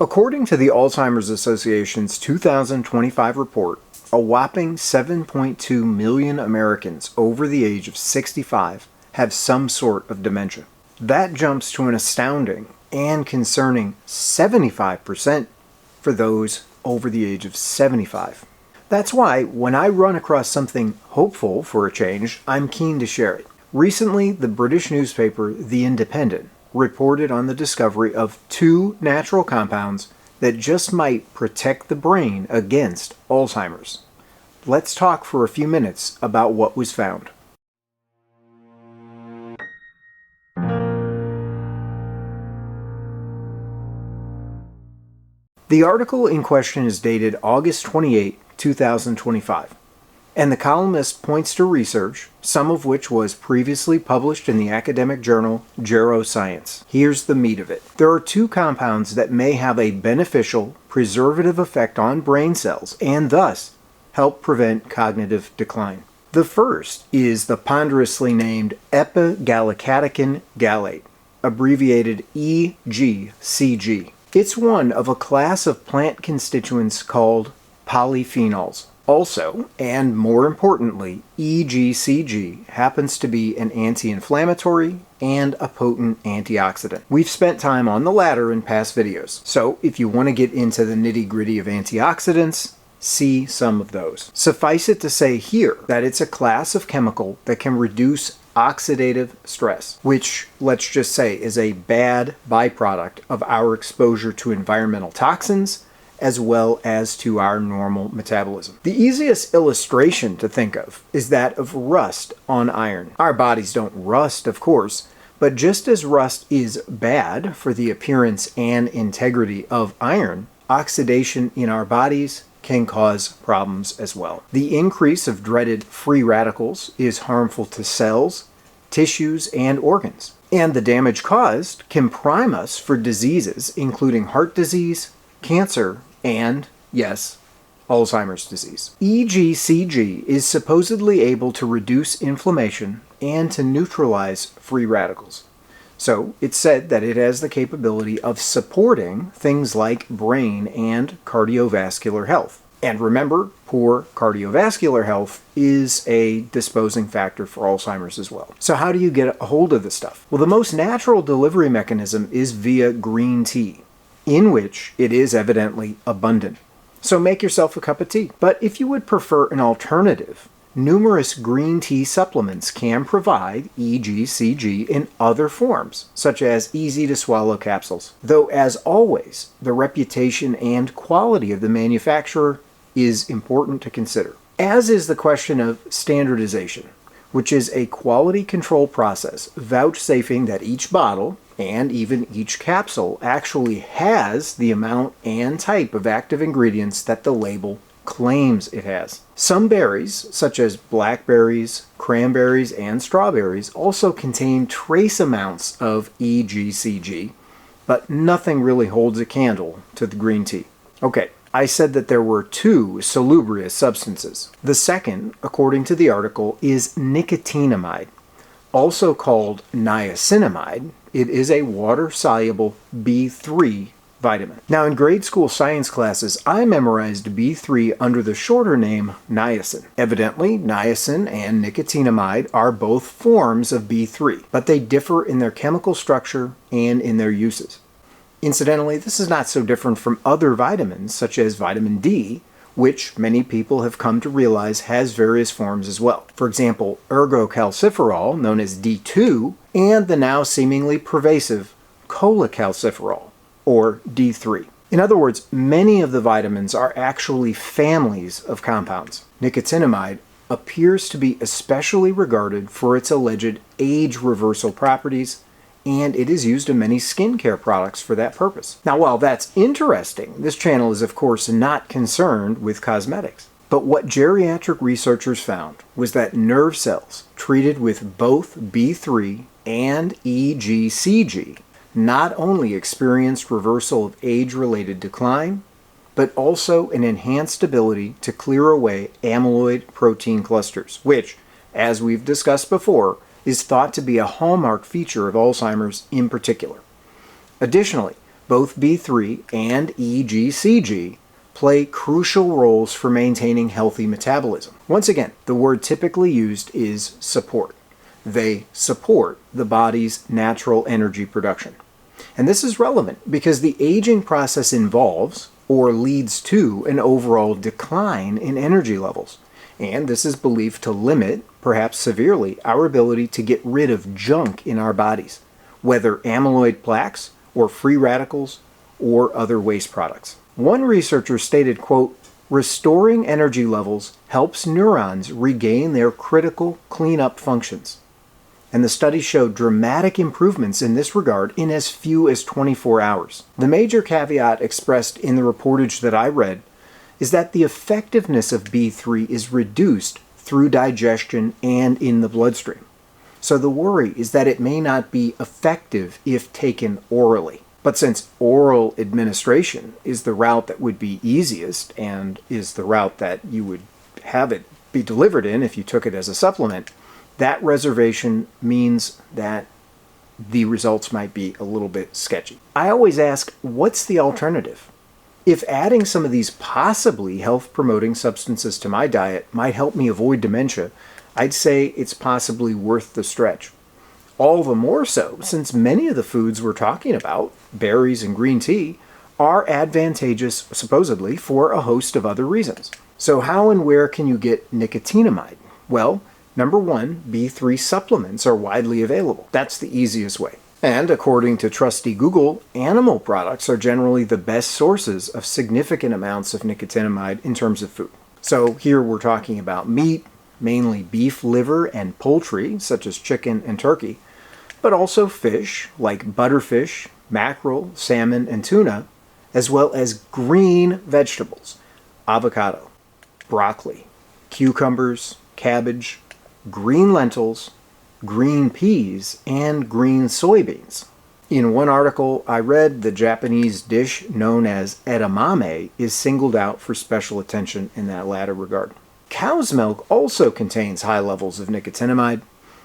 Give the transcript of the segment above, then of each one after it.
According to the Alzheimer's Association's 2025 report, a whopping 7.2 million Americans over the age of 65 have some sort of dementia. That jumps to an astounding and concerning 75% for those over the age of 75. That's why when I run across something hopeful for a change, I'm keen to share it. Recently, the British newspaper The Independent reported on the discovery of 2 natural compounds that just might protect the brain against Alzheimer's. Let's talk for a few minutes about what was found. The article in question is dated August 28, 2025, and the columnist points to research, some of which was previously published in the academic journal Geroscience. Here's the meat of it. There are 2 compounds that may have a beneficial, preservative effect on brain cells and thus help prevent cognitive decline. The first is the ponderously named Epigallocatechin gallate, abbreviated EGCG. It's one of a class of plant constituents called polyphenols. Also, and more importantly, EGCG happens to be an anti-inflammatory and a potent antioxidant. We've spent time on the latter in past videos, so if you want to get into the nitty-gritty of antioxidants, see some of those. Suffice it to say here that it's a class of chemical that can reduce oxidative stress, which, let's just say, is a bad byproduct of our exposure to environmental toxins as well as to our normal metabolism. The easiest illustration to think of is that of rust on iron. Our bodies don't rust, of course, but just as rust is bad for the appearance and integrity of iron, oxidation in our bodies can cause problems as well. The increase of dreaded free radicals is harmful to cells, tissues, and organs. And the damage caused can prime us for diseases including heart disease, cancer, and, yes, Alzheimer's disease. EGCG is supposedly able to reduce inflammation and to neutralize free radicals. So it's said that it has the capability of supporting things like brain and cardiovascular health. And remember, poor cardiovascular health is a disposing factor for Alzheimer's as well. So how do you get a hold of this stuff? Well, the most natural delivery mechanism is via green tea, in which it is evidently abundant. So make yourself a cup of tea. But if you would prefer an alternative, numerous green tea supplements can provide EGCG in other forms, such as easy-to-swallow capsules. Though, as always, the reputation and quality of the manufacturer is important to consider. As is the question of standardization, which is a quality control process vouchsafing that each bottle and even each capsule actually has the amount and type of active ingredients that the label claims it has. Some berries, such as blackberries, cranberries, and strawberries, also contain trace amounts of EGCG, but nothing really holds a candle to the green tea. Okay, I said that there were 2 salubrious substances. The second, according to the article, is nicotinamide, also called niacinamide. It is a water-soluble B3 vitamin. Now, in grade school science classes, I memorized B3 under the shorter name niacin. Evidently, niacin and nicotinamide are both forms of B3, but they differ in their chemical structure and in their uses. Incidentally, this is not so different from other vitamins, such as vitamin D, which many people have come to realize has various forms as well. For example, ergocalciferol, known as D2, and the now seemingly pervasive cholecalciferol, or D3. In other words, many of the vitamins are actually families of compounds. Nicotinamide appears to be especially regarded for its alleged age reversal properties, and it is used in many skincare products for that purpose. Now, while that's interesting, this channel is of course not concerned with cosmetics. But what geriatric researchers found was that nerve cells treated with both B3 and EGCG not only experienced reversal of age-related decline, but also an enhanced ability to clear away amyloid protein clusters, which, as we've discussed before, is thought to be a hallmark feature of Alzheimer's in particular. Additionally, both B3 and EGCG play crucial roles for maintaining healthy metabolism. Once again, the word typically used is support. They support the body's natural energy production. And this is relevant because the aging process involves or leads to an overall decline in energy levels. And this is believed to limit, perhaps severely, our ability to get rid of junk in our bodies, whether amyloid plaques or free radicals or other waste products. One researcher stated, quote, "Restoring energy levels helps neurons regain their critical cleanup functions." And the study showed dramatic improvements in this regard in as few as 24 hours. The major caveat expressed in the reportage that I read is that the effectiveness of B3 is reduced through digestion and in the bloodstream. So the worry is that it may not be effective if taken orally. But since oral administration is the route that would be easiest and is the route that you would have it be delivered in if you took it as a supplement, that reservation means that the results might be a little bit sketchy. I always ask, what's the alternative? If adding some of these possibly health-promoting substances to my diet might help me avoid dementia, I'd say it's possibly worth the stretch. All the more so since many of the foods we're talking about, berries and green tea, are advantageous, supposedly, for a host of other reasons. So how and where can you get nicotinamide? Well, number one, B3 supplements are widely available. That's the easiest way. And according to trusty Google, animal products are generally the best sources of significant amounts of nicotinamide in terms of food. So here we're talking about meat, mainly beef liver and poultry, such as chicken and turkey, but also fish like butterfish, mackerel, salmon, and tuna, as well as green vegetables, avocado, broccoli, cucumbers, cabbage, green lentils, green peas, and green soybeans. In one article I read, the Japanese dish known as edamame is singled out for special attention in that latter regard. Cow's milk also contains high levels of nicotinamide,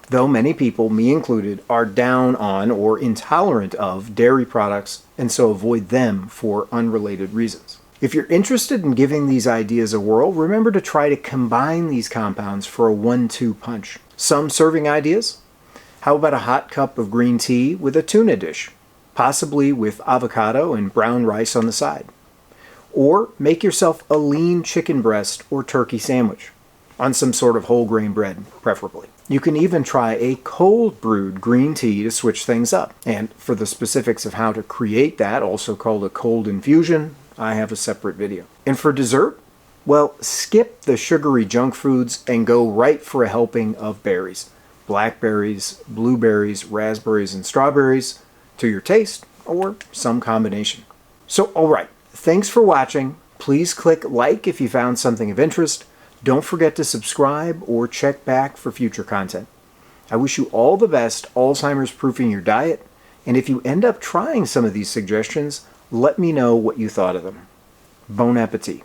though many people, me included, are down on or intolerant of dairy products and so avoid them for unrelated reasons. If you're interested in giving these ideas a whirl, remember to try to combine these compounds for a 1-2 punch. Some serving ideas? How about a hot cup of green tea with a tuna dish, possibly with avocado and brown rice on the side? Or make yourself a lean chicken breast or turkey sandwich, on some sort of whole grain bread, preferably. You can even try a cold brewed green tea to switch things up. And for the specifics of how to create that, also called a cold infusion, I have a separate video. And for dessert? Well, skip the sugary junk foods and go right for a helping of berries. Blackberries, blueberries, raspberries, and strawberries to your taste, or some combination. So, alright, thanks for watching. Please click like if you found something of interest. Don't forget to subscribe or check back for future content. I wish you all the best Alzheimer's proofing your diet, and if you end up trying some of these suggestions, let me know what you thought of them. Bon appetit.